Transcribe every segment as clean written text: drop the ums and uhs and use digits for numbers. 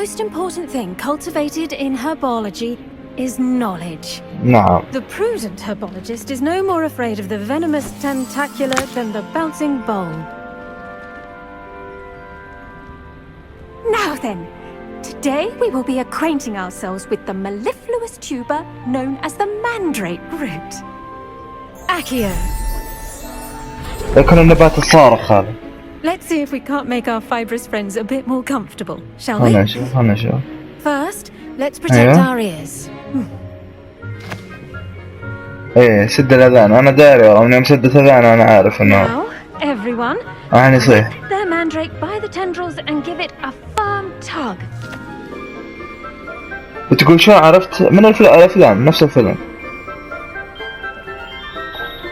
most important thing cultivated in herbology is knowledge. نعم. The prudent herbologist is no more afraid of the venomous tentacula than the bouncing bowl. Now then, today we will be acquainting ourselves with the mellifluous tuber known as the mandrake root. Accio. يكون النبات الصارخ هذا. Let's see if we can't make our fibrous friends a bit more comfortable, shall we? هنشوف. First, let's protect our ears. ايه سد الاذان. انا داري والله من يوم سدت اذان انا عارف انه. Now, everyone, يصيح. lift their mandrake by the tendrils and give it a firm tug. وتقول شو عرفت من الافلام نفس الفيلم.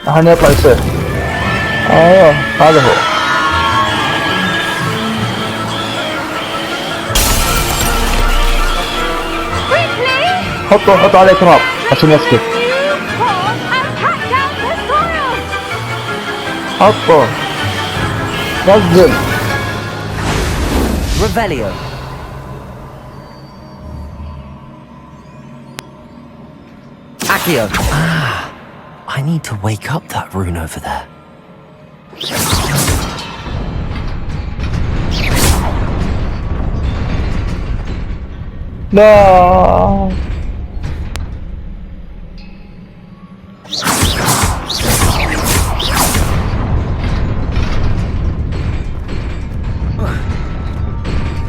الحين يطلع يصيح. ايوه هذا هو. حط عليه تراب عشان يسكت. حطه نزل. Revelio. Accio. I need to wake up that rune over there. لا.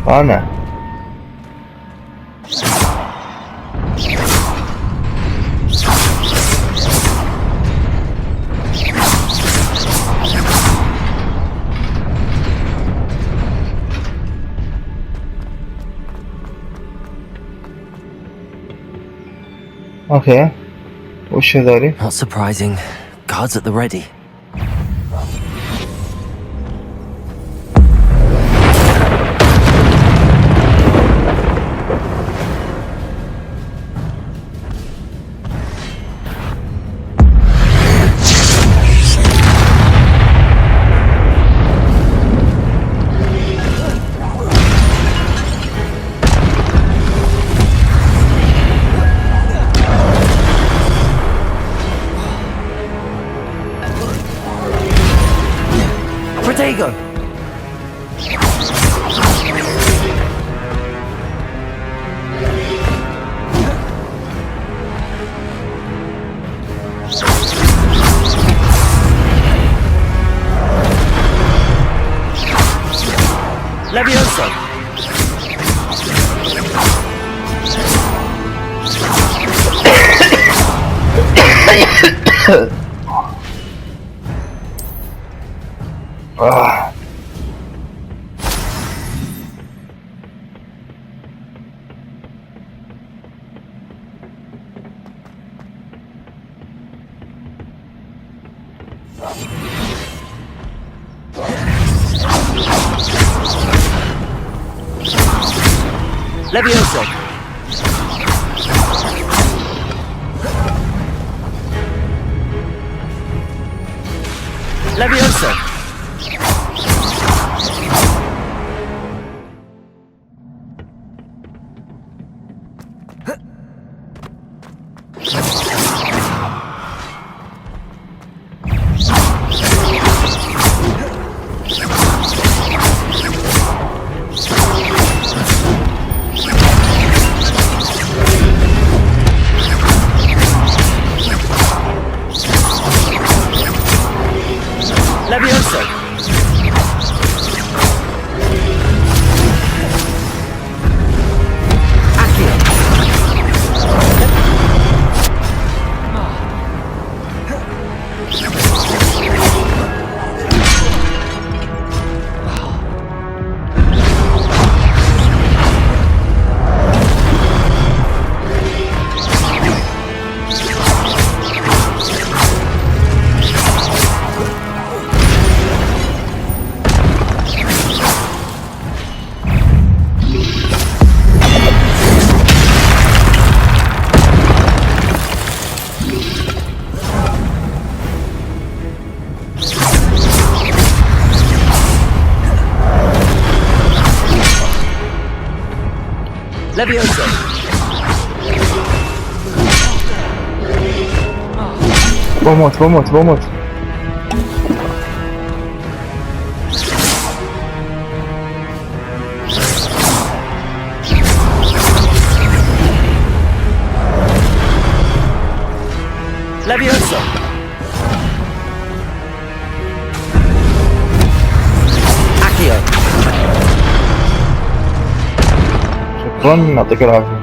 أنا أوكي وش هذولي؟ Not surprising. Guards at the ready. Protego! Levioso! Levioso! Levioso! Levioso! Accio! Levioso! بموت. Levioso! Accio! شكرا، يعطيك العافية.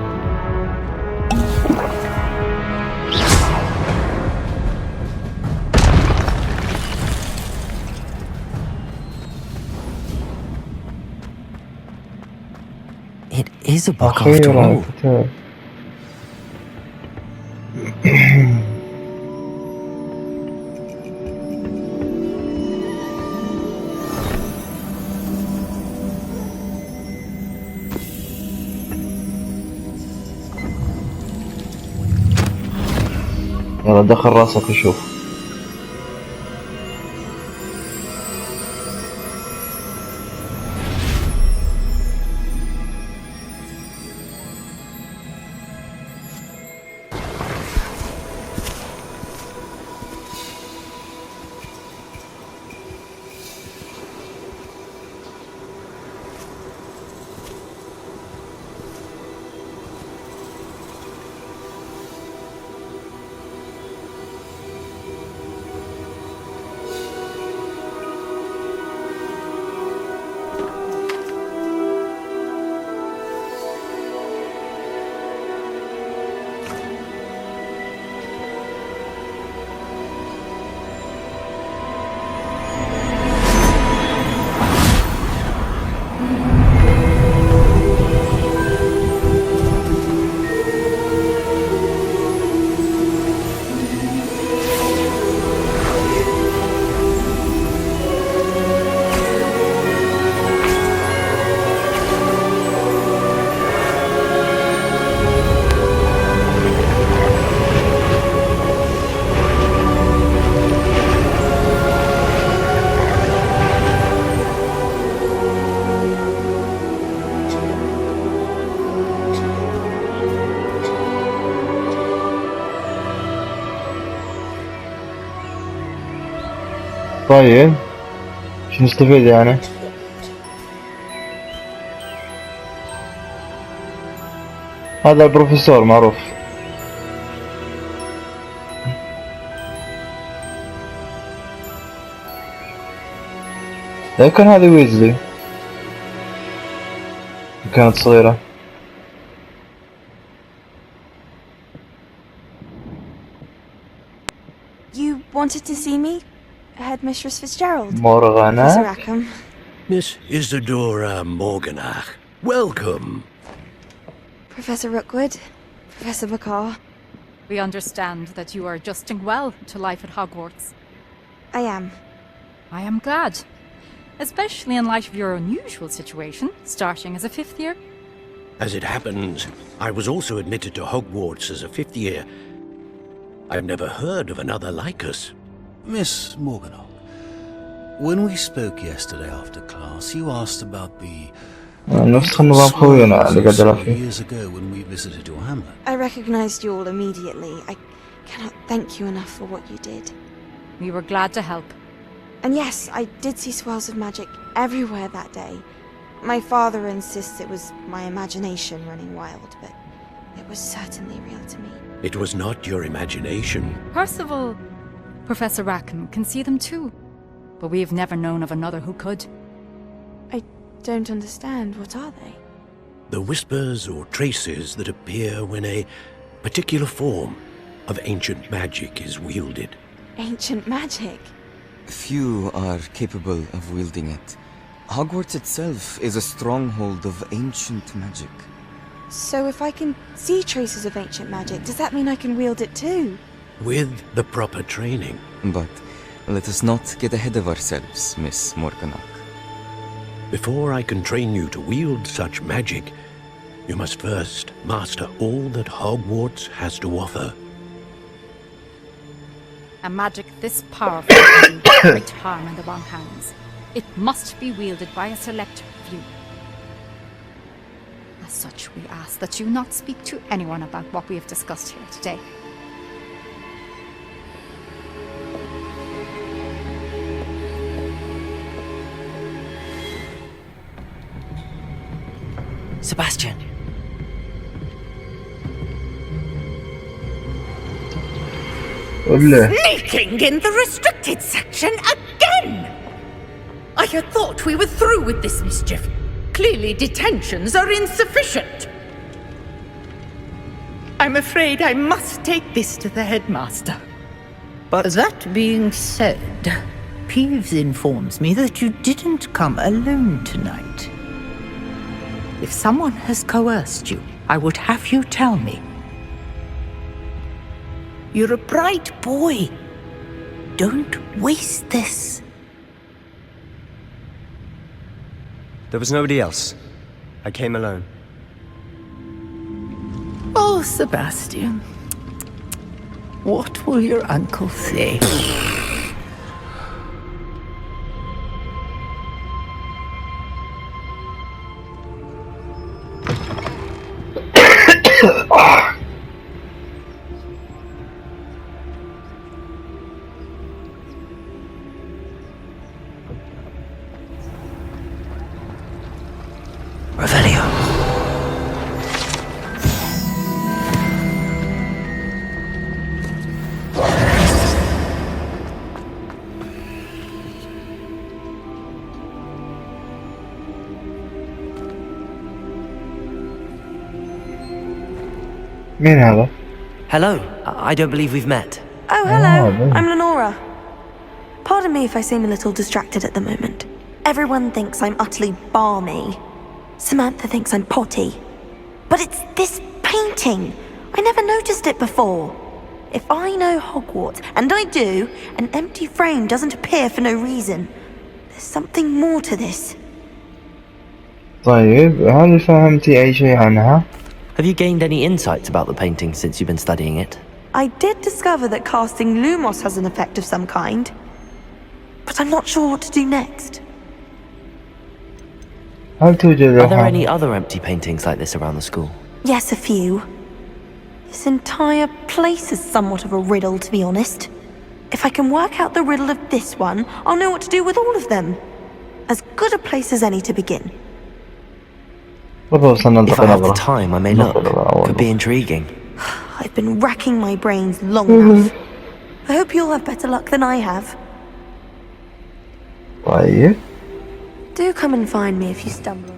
It is a book after أخيرا all. كتاب. يلا دخل راسك وشوف. طيب شو نستفيد يعني؟ هذا البروفيسور معروف. يمكن هذه ويزلي كانت صغيرة. You wanted to see me? Headmistress Fitzgerald? Professor مورغانا. Rackham. Miss Isadora Morganach, welcome. Professor Rookwood. Professor McCaw. We understand that you are adjusting well to life at Hogwarts. I am. I am glad. Especially in light of your unusual situation, starting as a fifth year. As it happens, I was also admitted to Hogwarts as a fifth year. I've never heard of another like us. Miss Morganach, when we spoke yesterday after class, you asked about the نفس النظام خوينا اللي قاعد ألعب فيه. years ago when we visited your hamlet. I recognized you all immediately. I cannot thank you enough for what you did. We were glad to help. And yes, I did see swirls of magic everywhere that day. My father insists it was my imagination running wild, but it was certainly real to me. It was not your imagination. Percival, Professor Rackham can see them too, but we've never known of another who could. I don't understand. What are they? The whispers or traces that appear when a particular form of ancient magic is wielded. Ancient magic? Few are capable of wielding it. Hogwarts itself is a stronghold of ancient magic. So if I can see traces of ancient magic, does that mean I can wield it too? With the proper training. But let us not get ahead of ourselves, Miss Morganach. Before I can train you to wield such magic, you must first master all that Hogwarts has to offer. A magic this powerful can do great harm in the wrong hands. It must be wielded by a select few. As such, we ask that you not speak to anyone about what we have discussed here today. Sebastian. Sneaking in the restricted section again! I had thought we were through with this mischief. Clearly detentions are insufficient. I'm afraid I must take this to the headmaster. But that being said, Peeves informs me that you didn't come alone tonight. If someone has coerced you, I would have you tell me. You're a bright boy. Don't waste this. There was nobody else. I came alone. Oh, Sebastian. What will your uncle say? Revelio. مين هذا؟ Hello. I don't believe we've met. Oh, hello. Oh, I'm Lenora. Pardon me if I seem a little distracted at the moment. Everyone thinks I'm utterly balmy. Samantha thinks I'm potty. But it's this painting. I never noticed it before. If I know Hogwarts, and I do, an empty frame doesn't appear for no reason. There's something more to this. طيب هل فهمتي أي شيء عنها؟ Have you gained any insights about the painting since you've been studying it? I did discover that casting Lumos has an effect of some kind. But I'm not sure what to do next. هل توجد Are there any other empty paintings like this around the school? Yes, a few. This entire place is somewhat of a riddle, to be honest. If I can work out the riddle of this one, I'll know what to do with all of them. As good a place as any to begin. If I have the time, I may look. Could be intriguing. I've been racking my brains long enough. I hope you'll have better luck than I have. طيب Do come and find me if you stumble.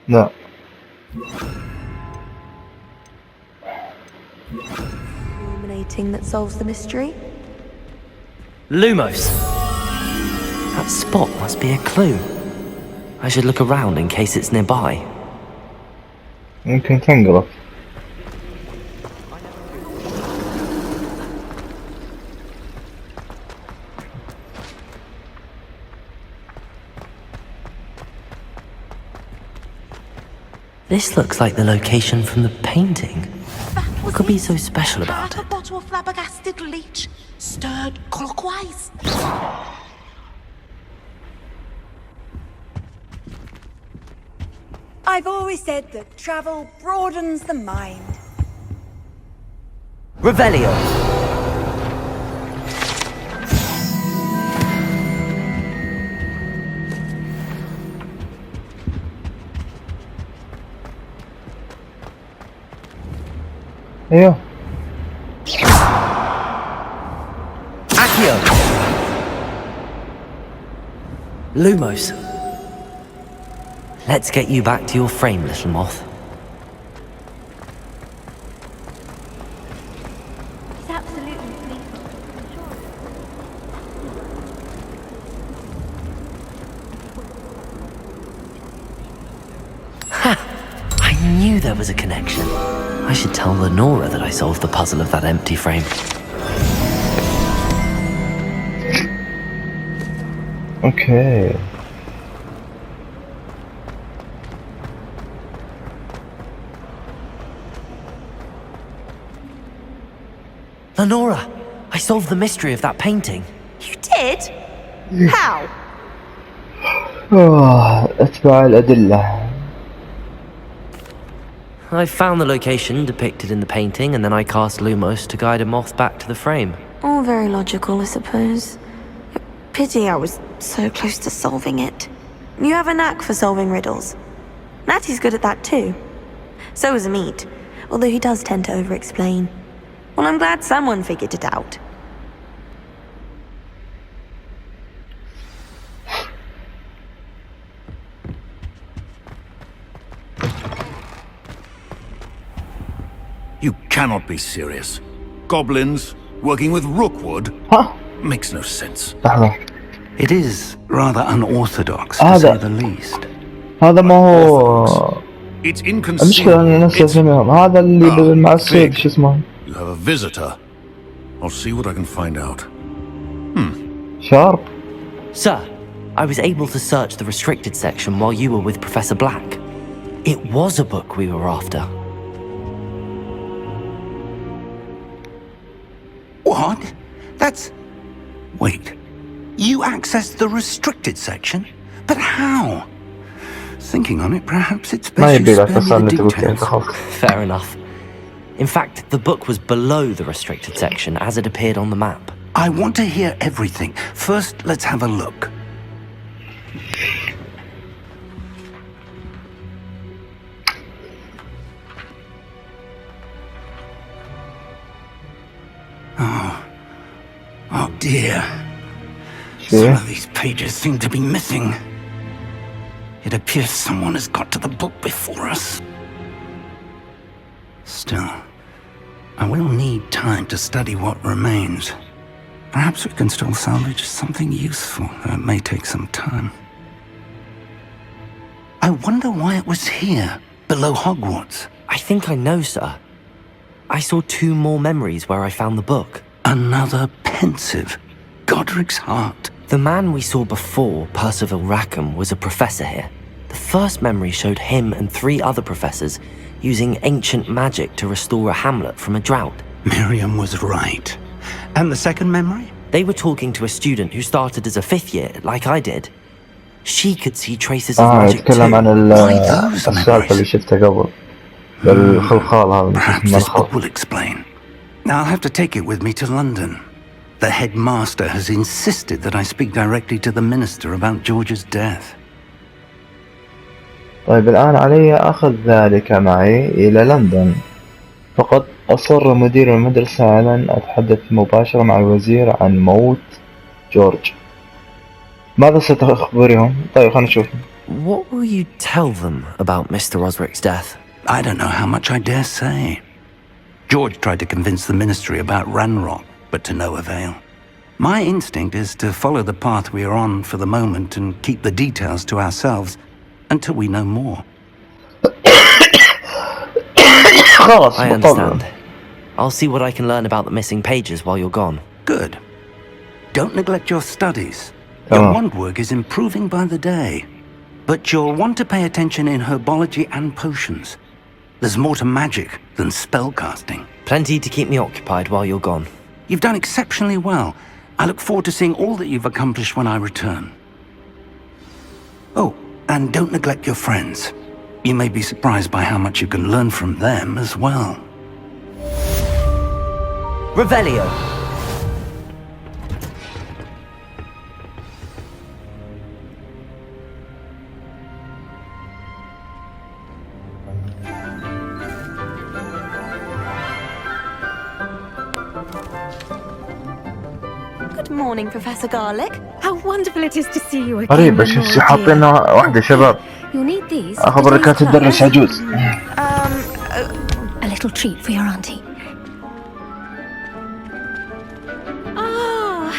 لا Illuminating that solves the mystery. Lumos! That spot must be a clue. I should look around in case it's nearby. يمكن تنقلب. This looks like the location from the painting. What could be so special about it? A bottle of flabbergasted leech, stirred clockwise. I've always said that travel broadens the mind. Revelio! ايوه Accio! Lumos. Let's get you back to your frame, little moth. It's absolutely lethal. Ha! I knew there was a connection. I should tell Lenora that I solved the puzzle of that empty frame. اوكي Lenora, I solved the mystery of that painting. You did? How? اتبع الأدلة. I found the location depicted in the painting, and then I cast Lumos to guide a moth back to the frame. All very logical, I suppose. Pity I was so close to solving it. You have a knack for solving riddles. Natty's good at that too. So is Amit, although he does tend to over-explain. Well, I'm glad someone figured it out. You cannot be serious. Goblins working with Rookwood? Huh? Makes no sense. لحظة. It is rather unorthodox, to say the least. هذا ما هو. It's المشكلة اني نفس اسمهم. هذا اللي مع السود شو اسمه؟ You have a visitor. I'll see what I can find out. Sharp. Sir, I was able to search the restricted section while you were with Professor Black. It was a book we were after. What? That's... Wait. You accessed the restricted section? But how? Thinking on it, perhaps it's best you spare me the details. Fair enough. In fact, the book was below the restricted section as it appeared on the map. I want to hear everything. First, let's have a look. Oh dear. Some of these pages seem to be missing. It appears someone has got to the book before us. Still, I will need time to study what remains. Perhaps we can still salvage something useful, though it may take some time. I wonder why it was here, below Hogwarts. I think I know, sir. I saw 2 more memories where I found the book. Another pensive Godric's heart. The man we saw before, Percival Rackham, was a professor here. The first memory showed him and 3 other professors using ancient magic to restore a hamlet from a drought. Miriam was right. And the second memory? They were talking to a student who started as a 5th year, like I did. She could see traces of magic too. يتكلم عن السالفة اللي شفتها قبل. الخلخال هذا. Perhaps this book will explain. I'll have to take it with me to London. The headmaster has insisted that I speak directly to the minister about George's death. طيب الآن علي أخذ ذلك معي إلى لندن. فقد أصر مدير المدرسة على أن أتحدث مباشرة مع الوزير عن موت جورج. ماذا ستخبرهم؟ طيب خلينا نشوف. What will you tell them about Mr. Osric's death? I don't know how much I dare say. George tried to convince the ministry about Ranrock, but to no avail. My instinct is to follow the path we are on for the moment and keep the details to ourselves until we know more. I understand. I'll see what I can learn about the missing pages while you're gone. Good. Don't neglect your studies. Your wand work is improving by the day. But you'll want to pay attention in herbology and potions. There's more to magic than spellcasting. Plenty to keep me occupied while you're gone. You've done exceptionally well. I look forward to seeing all that you've accomplished when I return. Oh, and don't neglect your friends. You may be surprised by how much you can learn from them as well. Revelio. Good morning, Professor Garlic. How wonderful it is to see you again. قريبة شوف حاطين واحدة شباب. You'll need these. أخبرك كانت تدرس عجوز. A little treat for your auntie. Oh,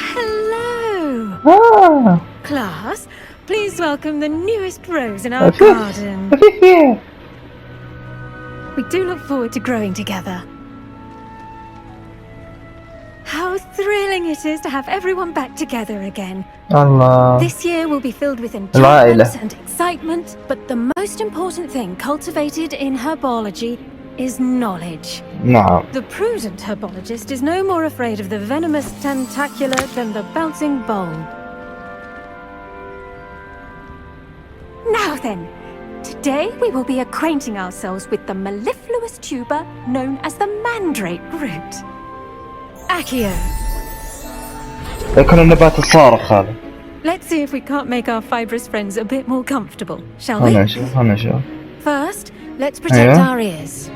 hello. Class, please welcome the newest rose in our garden. We do look forward to growing together. How thrilling it is to have everyone back together again. Allah. This year will be filled with enjoyment and excitement, but the most important thing cultivated in herbology is knowledge. نعم. The prudent herbologist is no more afraid of the venomous tentacula than the bouncing bulb. Now then, today we will be acquainting ourselves with the mellifluous tuber known as the mandrake root. Accio. يكون النبات الصارخ هذا. Let's see if we can't make our fibrous friends a bit more comfortable, shall we? خلنا نشوف. First, let's protect our ears.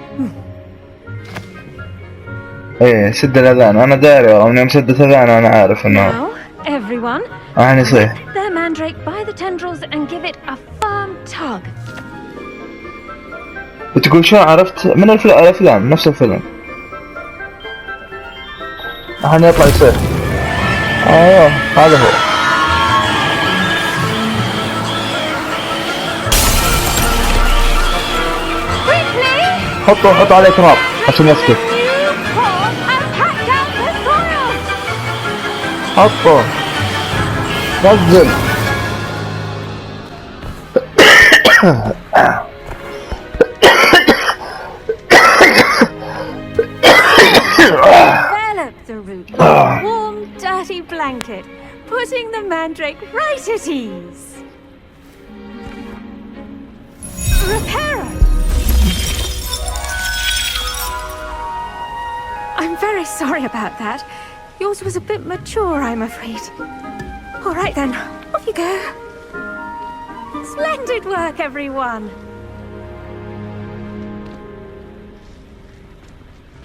ايه سد الاذان، انا داري والله من يوم سدت اذان انا عارف انه. Now, everyone, يصيح. lift their mandrake by the tendrils and give it a firm tug. بتقول شو عرفت من الافلام نفس الفيلم. الحين يطلع يصيح. ايوه هذا هو. حطوا عليه تراب عشان يسكت. حطه نزل. Envelop the root with a warm, dirty blanket, putting the mandrake right at ease. Reparo! I'm very sorry about that. Yours was a bit mature, I'm afraid. All right then, off you go. Splendid work, everyone.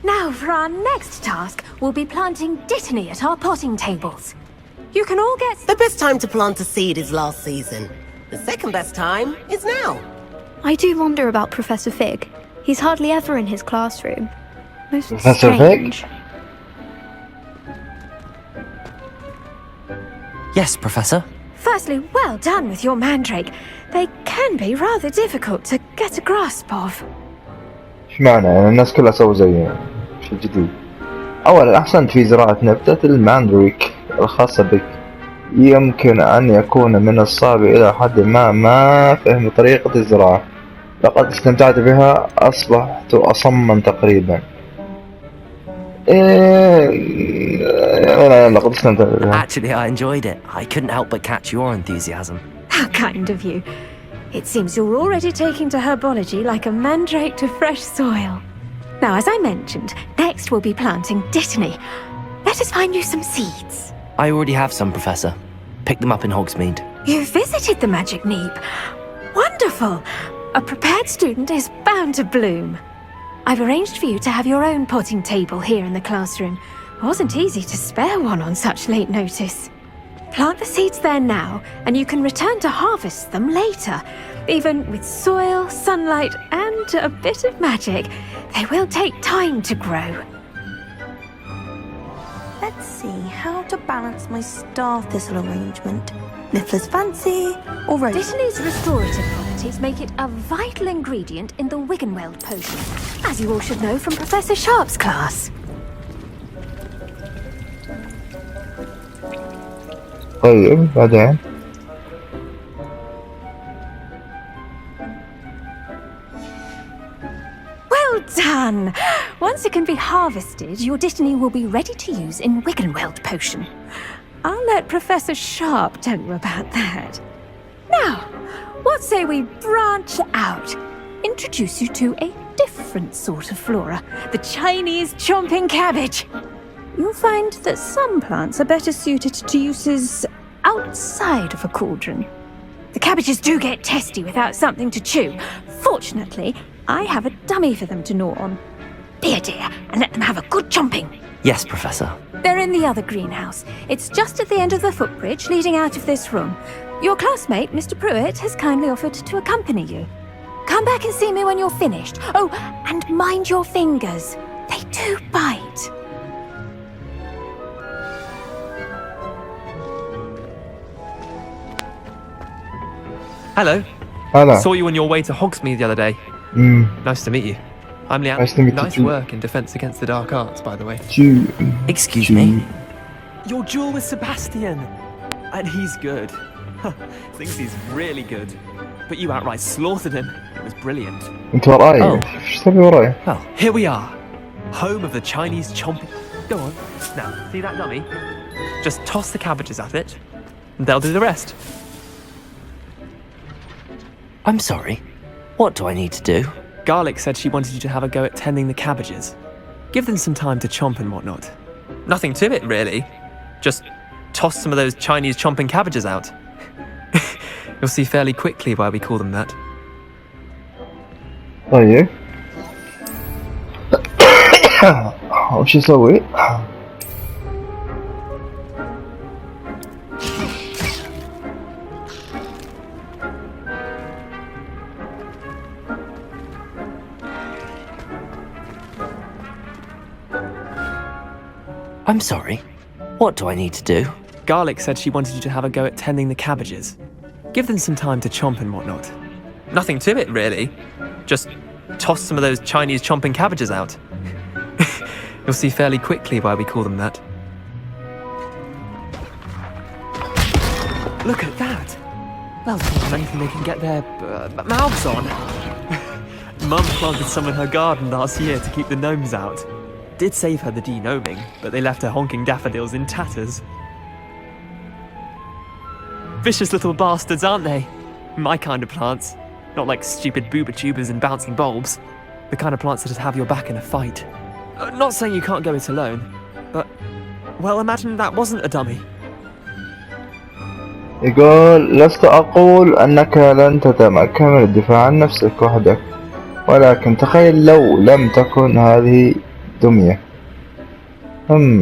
Now, for our next task, we'll be planting dittany at our potting tables. You can all get... The best time to plant a seed is last season. The second best time is now. I do wonder about Professor Fig. He's hardly ever in his classroom. Most Professor strange. Fig? Yes, Professor. Firstly, well done with your mandrake. They can be rather difficult to get a grasp of. ايش معنى يعني الناس كلها سووا زي شيء جديد. اولا احسنت في زراعة نبتة الماندريك الخاصة بك. يمكن ان يكون من الصعب الى حد ما فهم طريقة الزراعة. لقد استمتعت بها، اصبحت اصما تقريبا. لقد استمتعت بها. Actually, I enjoyed it. I couldn't help but catch your enthusiasm. How kind of you. It seems you're already taking to herbology like a mandrake to fresh soil. Now, as I mentioned, next we'll be planting dittany. Let us find you some seeds. I already have some, Professor. Pick them up in Hogsmeade. You visited the Magic Neep. Wonderful. A prepared student is bound to bloom. I've arranged for you to have your own potting table here in the classroom. It wasn't easy to spare one on such late notice. Plant the seeds there now, and you can return to harvest them later. Even with soil, sunlight, and a bit of magic, they will take time to grow. Let's see how to balance my star thistle arrangement. Niffler's fancy, or rose? Dittany's restorative properties make it a vital ingredient in the Wiggenweld potion, as you all should know from Professor Sharp's class. طيب بعدين. Well done! Once it can be harvested, your dittany will be ready to use in Wiggenweld potion. I'll let Professor Sharp tell you about that. Now, what say we branch out? Introduce you to a different sort of flora, the Chinese chomping cabbage. You'll find that some plants are better suited to uses outside of a cauldron. The cabbages do get testy without something to chew. Fortunately, I have a dummy for them to gnaw on. Be a dear and let them have a good chomping. Yes, Professor. They're in the other greenhouse. It's just at the end of the footbridge leading out of this room. Your classmate, Mr. Pruitt, has kindly offered to accompany you. Come back and see me when you're finished. Oh, and mind your fingers. They do bite. Hello. Hello. Saw you on your way to Hogsmeade the other day. Nice to meet you. I'm Liam. Nice to meet you Nice too. work in Defense Against the Dark Arts, by the way. Excuse me? Your duel with Sebastian. And he's good. Thinks he's really good. But you outright slaughtered him. It was brilliant. انت وراي. ايش تبي وراي؟ Well, here we are. Home of the Chinese chomping. Go on. Now, see that dummy? Just toss the cabbages at it, and they'll do the rest. I'm sorry. What do I need to do? Garlic said she wanted you to have a go at tending the cabbages. Give them some time to chomp and whatnot. Nothing to it, really. Just toss some of those Chinese chomping cabbages out. You'll see fairly quickly why we call them that. طيب وش اسوي؟ I'm sorry. What do I need to do? Garlic said she wanted you to have a go at tending the cabbages. Give them some time to chomp and whatnot. Nothing to it, really. Just toss some of those Chinese chomping cabbages out. You'll see fairly quickly why we call them that. Look at that! Well, anything they can get their mouths on. Mum planted some in her garden last year to keep the gnomes out. Did save her the de-gnoming, but they left her honking daffodils in tatters. Vicious little bastards, aren't they? My kind of plants. Not like stupid booba tubers and bouncing bulbs. The kind of plants that have your back in a fight. Not saying you can't go it alone, but... well, imagine that wasn't a dummy. يقول لست أقول أنك لن تتمكن من الدفاع عن نفسك وحدك، ولكن تخيل لو لم تكن هذه دمية.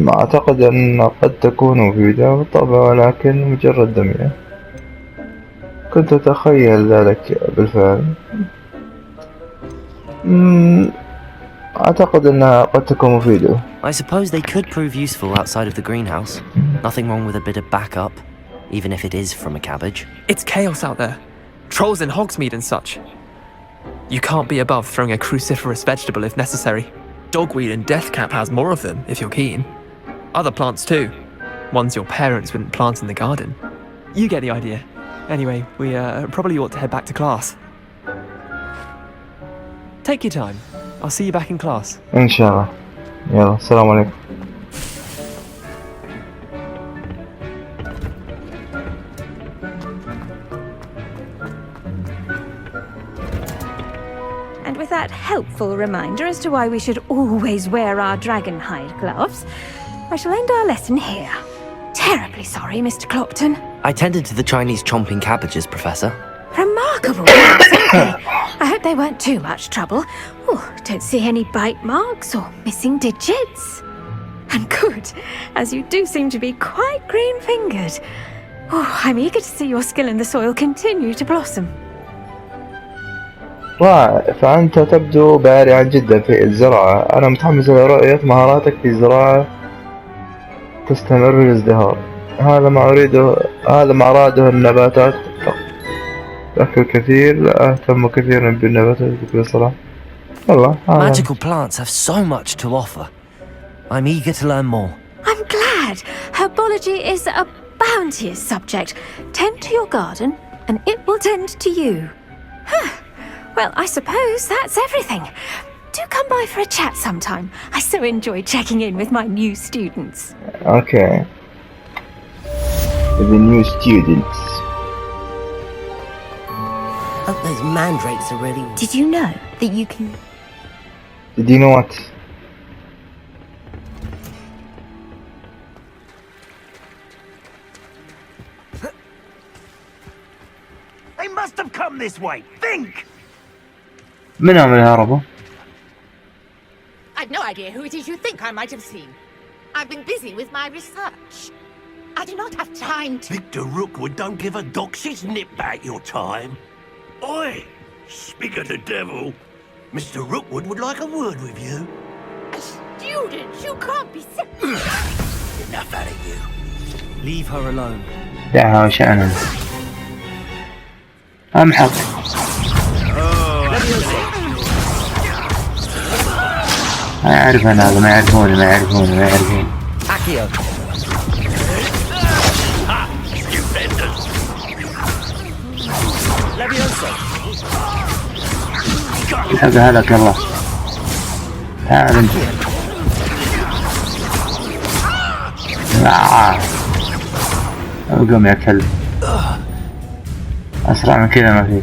أعتقد أن قد تكون مفيدة بالطبع، ولكن مجرد دمية. كنت أتخيل ذلك بالفعل. أعتقد أنها قد تكون مفيدة. I suppose they could prove useful outside of the greenhouse. Nothing wrong with a bit of backup, even if it is from a cabbage. It's chaos out there. Trolls in Hogsmeade and such. You can't be above throwing a cruciferous vegetable if necessary. Dogweed and deathcap has more of them, if you're keen. Other plants too. Ones your parents wouldn't plant in the garden. You get the idea. Anyway, we probably ought to head back to class. Take your time. I'll see you back in class. إن شاء الله. يلا السلام عليكم. And with that helpful reminder as to why we should always wear our dragonhide gloves, I shall end our lesson here. Terribly sorry, Mr. Clopton. I tended to the Chinese chomping cabbages, Professor. Remarkable marks, aren't they? I hope they weren't too much trouble. Oh, don't see any bite marks or missing digits. And good, as you do seem to be quite green-fingered. Oh, I'm eager to see your skill in the soil continue to blossom. رائع، فأنت تبدو بارعا جدا في الزراعة. أنا متحمس لرؤية مهاراتك في الزراعة تستمر في الازدهار. هذا ما أراده النباتات. أكل كثير، لا أهتم كثيرا بالنباتات بكل صراحة. والله Magical plants have so much to offer. I'm eager to learn more. I'm glad. Herbology is a bounteous subject. Tend to your garden, and it will tend to you. Well, I suppose that's everything. Do come by for a chat sometime. I so enjoy checking in with my new students. Okay. The new students. Hope those mandrakes are really... Did you know that you can... Did you know what? They must have come this way. Think! من هم الهربوا؟ I've no idea who it is you think I might have seen. I've been busy with my research. I do not have time to... Victor Rookwood don't give a doxy's nip back your time. Oi! Speak of the devil. Mr. Rookwood would like a word with you. A student? You can't be sick. Enough out of you. Leave her alone. دعها وشأنها. أمحق. ما يعرف أنا هذا، ما يعرفون. Accio. الحقها لك يلا. تعال انت. قوم يا كلب. أسرع من كذا ما فيه.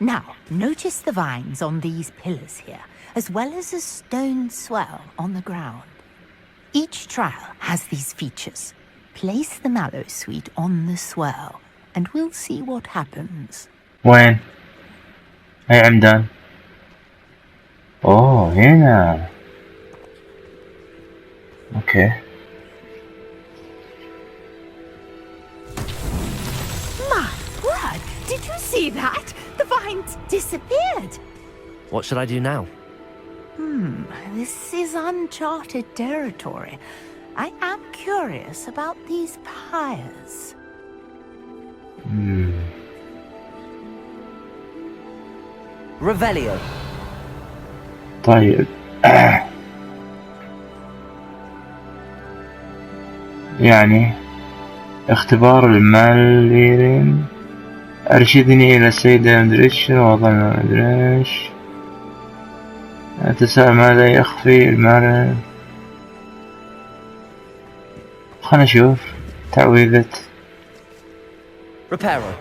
Now, notice the vines on these pillars here, as well as a stone swell on the ground. Each trial has these features. Place the mallow sweet on the swell, and we'll see what happens. وين؟ هاي عمدان. اوه هنا. اوكي. My word! Did you see that? The vines disappeared. What should I do now? This is uncharted territory. I am curious about these pyres. Revelio. طيب. يعني اختبار الماليرين. أرشدني إلى السيدة أندريتش وظن أندريتش. أتساءل ماذا يخفي المال. خلنا نشوف تعويذة Reparo.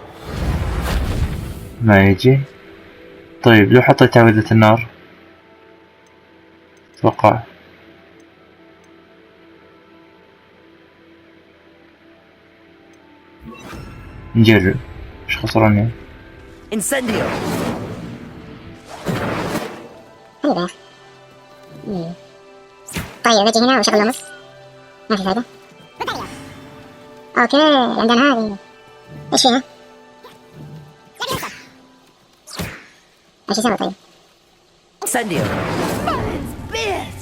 ما يجي. طيب لو حطيت تعويذة النار اتوقع نجرب ايش خسراني. Incendio. طيب اجي هنا وشغل نص ما في فايدة. اوكي عندنا هذه ايش فيها؟ ايش يسوي طيب؟ Incendio.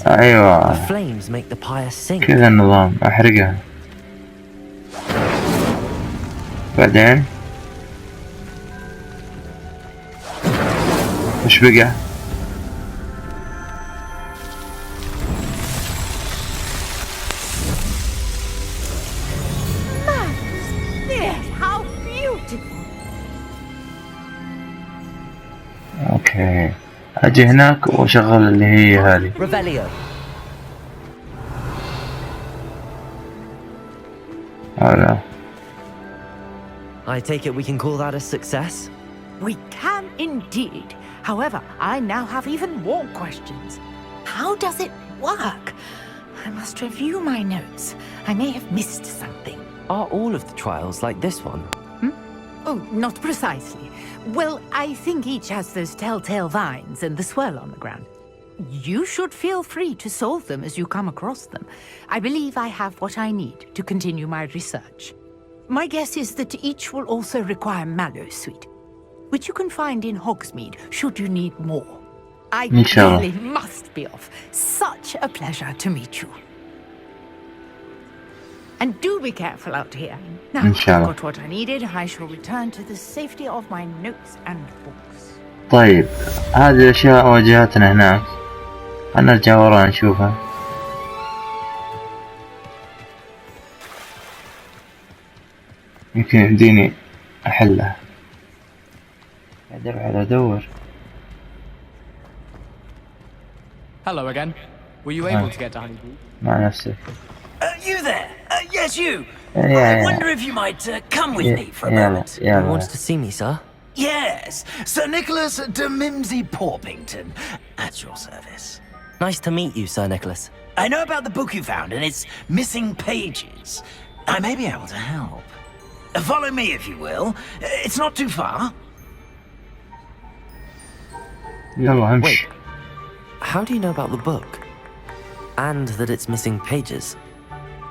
ايوه The flames make the pyre sing. كذا النظام. احرقها بعدين وش بقى؟ How beautiful! اوكي اجي هناك واشغل اللي هي هذه. Revelio. هذا. I take it we can call that a success? We can indeed. However, I now have even more questions. How does it work? I must review my notes. I may have missed something. Are all of the trials like this one? Oh, not precisely. Well, I think each has those telltale vines and the swirl on the ground. You should feel free to solve them as you come across them. I believe I have what I need to continue my research. My guess is that each will also require mallow sweet, which you can find in Hogsmeade should you need more. I really must be off. Such a pleasure to meet you. And do be careful out here. Now I've got what I needed. I shall return to the safety of my notes and books. طيب هذه الأشياء واجهتنا هناك. نرجع ورا نشوفها. يمكن يمديني أحلها. أدور. Hello again. Were you able to get to Honeybee? مع نفسك. You there? Yes, you. Yeah. I wonder if you might come with me for a moment. Yeah. Who wants to see me, sir? Yes, Sir Nicholas de Mimsey Porpington, at your service. Nice to meet you, Sir Nicholas. I know about the book you found and its missing pages. I may be able to help. Follow me, if you will. It's not too far. Wait, how do you know about the book? And that it's missing pages?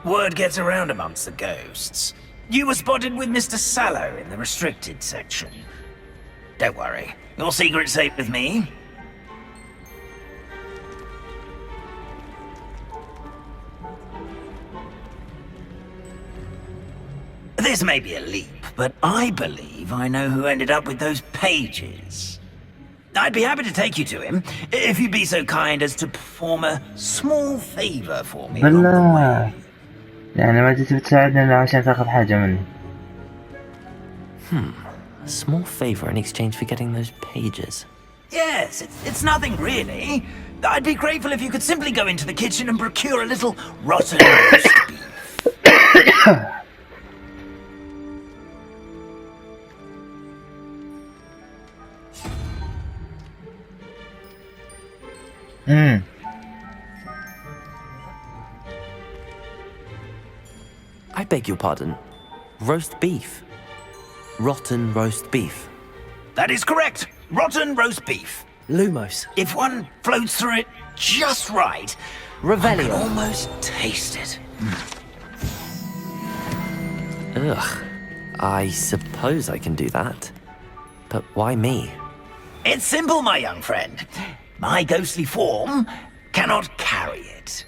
Word gets around amongst the ghosts. You were spotted with Mr. Sallow in the restricted section. Don't worry, your secret's safe with me. This may be a leap, but I believe I know who ended up with those pages. I'd be happy to take you to him, if you'd be so kind as to perform a small favor for me. بالله يعني ما جيت بتساعدني عشان تاخذ حاجة مني. A small favor in exchange for getting those pages. Yes, it's nothing really. I'd be grateful if you could simply go into the kitchen and procure a little rotten roast beef. I beg your pardon. Roast beef. Rotten roast beef. That is correct. Rotten roast beef. Lumos. If one floats through it just right, Revelio. I can almost taste it. Ugh. I suppose I can do that. But why me? It's simple, my young friend. My ghostly form cannot carry it.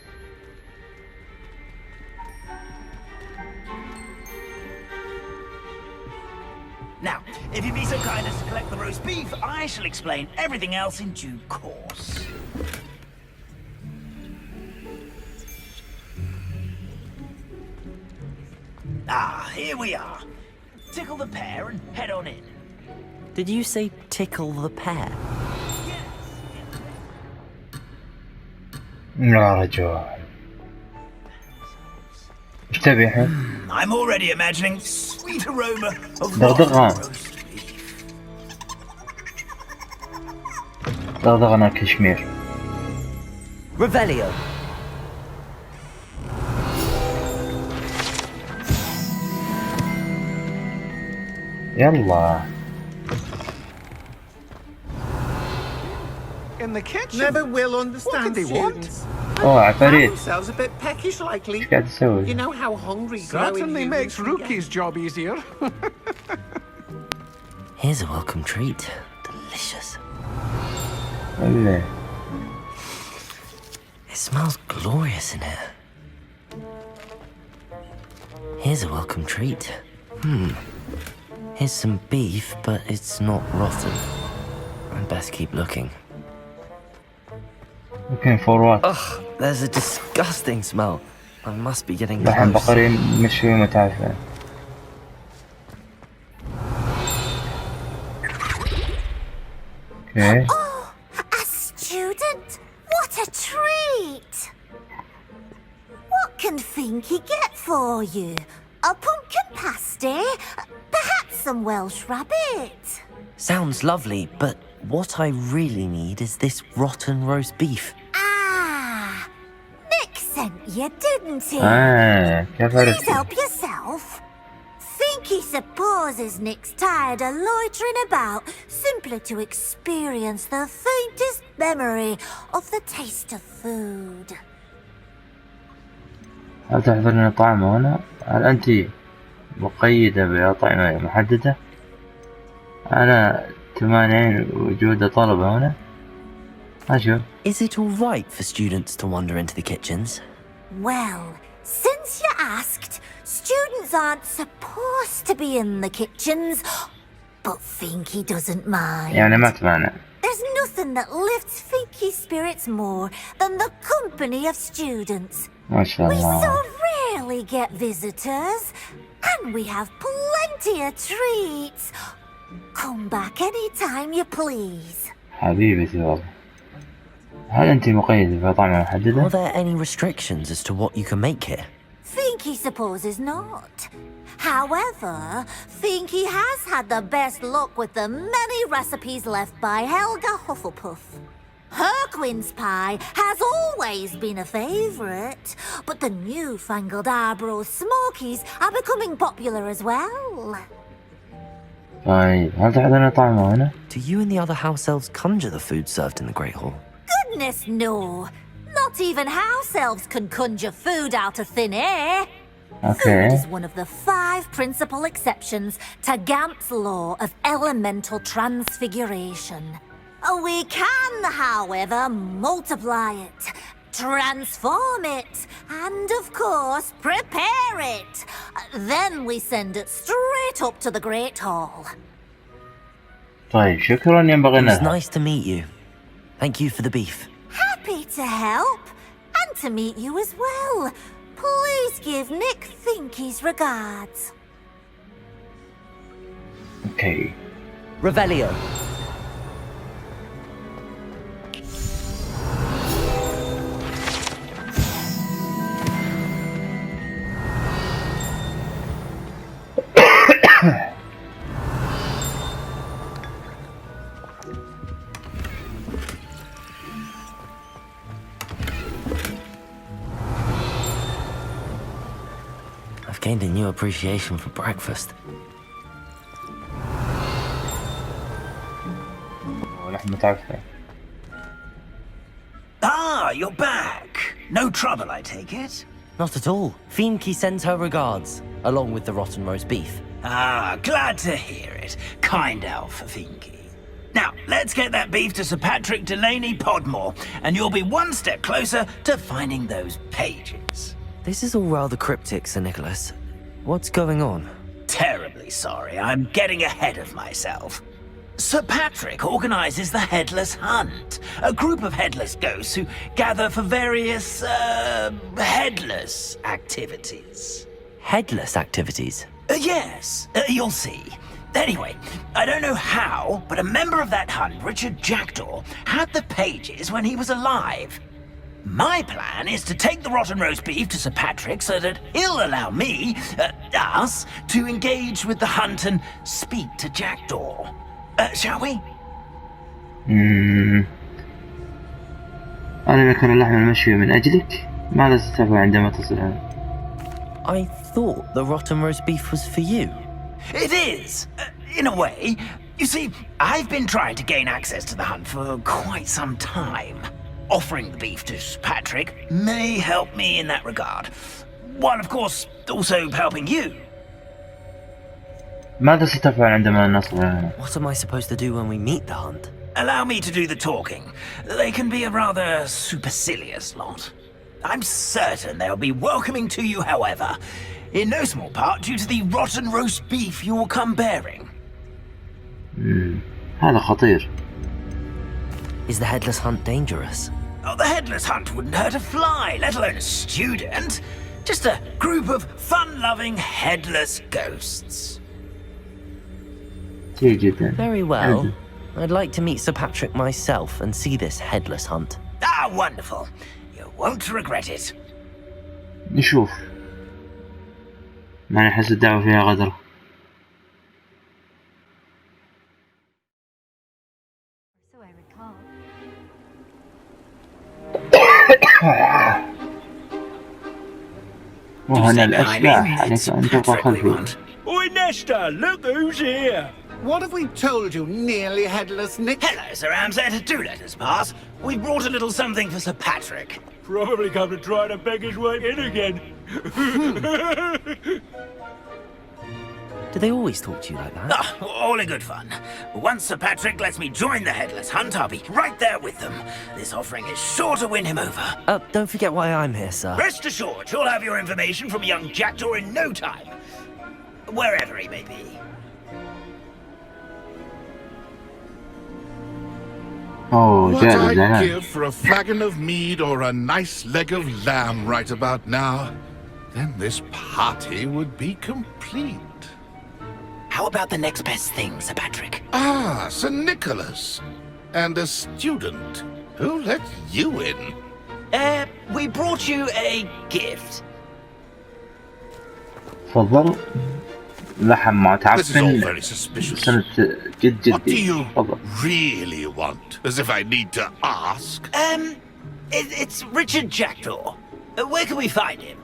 Now, if you'd be so kind as to collect the roast beef, I shall explain everything else in due course. Ah, here we are. Tickle the pear and head on in. Did you say tickle the pear? يا رجل ايش تبي الحين؟ I'm already imagining sweet aroma of دغدغة دغدغنا كشمير. Revelio. يلا. In the kitchen. Never will understand students. اوه عفاريت. Themselves a bit peckish likely. ايش قاعد تسوي؟ You know how hungry Certainly makes Rookie's job easier. Here's a welcome treat. Delicious. اللي. It smells glorious in here. Here's a welcome treat. Here's some beef, but it's not rotten. I'd best keep looking. Looking for what? Ugh, there's a disgusting smell. I must be getting لحم close. بقري مشوي متعفن. Okay. Oh, a student? What a treat! What can Finky get for you? A pumpkin pasty? Perhaps some Welsh rabbit? Sounds lovely, but what I really need is this rotten roast beef. Ah, Nick sent you, didn't he? كيف Please عرفتي؟ help yourself. Finky supposes Nick's tired of loitering about simply to experience the faintest memory of the taste of food. هل تحضرين طعمه هنا؟ هل أنت مقيدة بأطعمة محددة؟ أنا تمانعين وجود طلبة هنا؟ أشوف. Is it all right for students to wander into the kitchens? Well, since you asked, students aren't supposed to be in the kitchens, but Finky doesn't mind. يعني ما تمانع. There's nothing that lifts Finky's spirits more than the company of students. ما شاء We الله. so rarely get visitors, and we have plenty of treats. Come back anytime you please. حبيبتي والله. هل أنت مقيدة بأطعمة محددة؟ Are there any restrictions as to what you can make here? Finky supposes not. However, Finky has had the best luck with the many recipes left by Helga Hufflepuff. Her quince pie has always been a favourite, but the newfangled Arborough Smokies are becoming popular as well. طيب هل تحضرين طعمه هنا؟ Do you and the other house elves conjure the food served in the Great Hall? Goodness no! Not even house elves can conjure food out of thin air. Okay. Food is one of the 5 principal exceptions to Gamp's law of elemental transfiguration. We can, however, multiply it, transform it, and of course, prepare it. Then we send it straight up to the Great Hall. طيب شكرا ينبغي It was نذهب. nice to meet you. Thank you for the beef. Happy to help, and to meet you as well. Please give Nick Finky's regards. Okay. Revelio. gained a new appreciation for breakfast. Ah, you're back. No trouble, I take it? Not at all. Fienke sends her regards, along with the rotten roast beef. Ah, glad to hear it. Kind elf, Fienke. Now, let's get that beef to Sir Patrick Delaney Podmore, and you'll be one step closer to finding those pages. This is all rather cryptic, Sir Nicholas. What's going on? Terribly sorry, I'm getting ahead of myself. Sir Patrick organizes the Headless Hunt, a group of headless ghosts who gather for various, headless activities. Headless activities? Yes, you'll see. Anyway, I don't know how, but a member of that hunt, Richard Jackdaw, had the pages when he was alive. My plan is to take the rotten roast beef to Sir Patrick so that he'll allow me, us, to engage with the hunt and speak to Jackdaw. Shall we? أنا لكن اللحم المشوي من أجلك. ماذا ستفعل عندما تصل هنا؟ I thought the rotten roast beef was for you. It is, in a way. You see, I've been trying to gain access to the hunt for quite some time. Offering the beef to Sir Patrick may help me in that regard. While, of course, also helping you. ماذا ستفعل عندما نصل هنا؟ What am I supposed to do when we meet the hunt? Allow me to do the talking. They can be a rather supercilious lot. I'm certain they'll be welcoming to you, however, in no small part due to the rotten roast beef you will come bearing. هذا خطير. Is the headless hunt dangerous? Oh, the headless hunt wouldn't hurt a fly, let alone a student. Just a group of fun-loving headless ghosts. Very well. I'd like to meet Sir Patrick myself and see this headless hunt. Ah, wonderful. You won't regret it. نشوف. ما نحس الدعوة فيها غدر. وهنا الأشباح عليك أن تبقى خلفي. Oi, Nesta, look who's here. What have we told you, nearly headless Nick? Hello, Sir Ramsay. Do let us pass. We brought a little something for Sir Patrick. Probably come to try to beg his way in again. Do they always talk to you like that? Ah, all in good fun. Once Sir Patrick lets me join the Headless Hunt, I'll be right there with them. This offering is sure to win him over. Don't forget why I'm here, sir. Rest assured, you'll have your information from young Jackdaw in no time. Wherever he may be. What I'd give for a flagon of mead or a nice leg of lamb right about now, then this party would be complete. How about the next best thing, Sir Patrick? Ah, Sir Nicholas. And a student. Who let you in? We brought you a gift. تفضل. لحم معتعفن. This is all very suspicious. What do you really want? As if I need to ask. It's Richard Jackdaw. Where can we find him?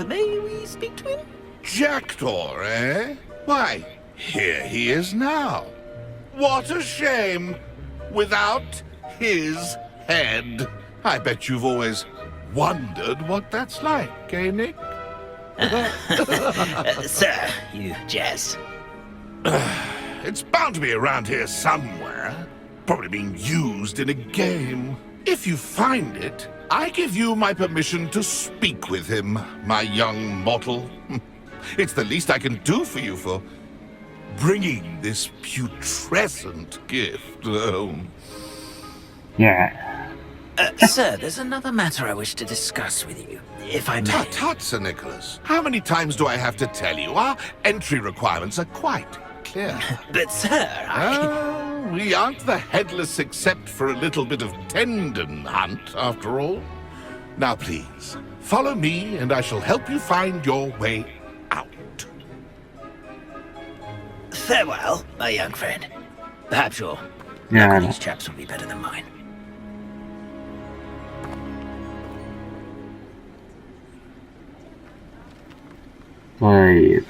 May we speak to him? Jackdaw, eh? Why, here he is now. What a shame. Without his head. I bet you've always wondered what that's like, eh, Nick? Sir, you jest. It's bound to be around here somewhere. Probably being used in a game. If you find it, I give you my permission to speak with him, my young mortal. It's the least I can do for you for bringing this putrescent gift home. Yeah. Sir, there's another matter I wish to discuss with you, if I may. Tut, tut, Sir Nicholas. How many times do I have to tell you? Our entry requirements are quite clear. But, sir, we aren't the headless except for a little bit of tendon hunt, after all. Now, please, follow me and I shall help you find your way out. Farewell, my young friend. Perhaps your luck with these chaps will be better than mine. طيب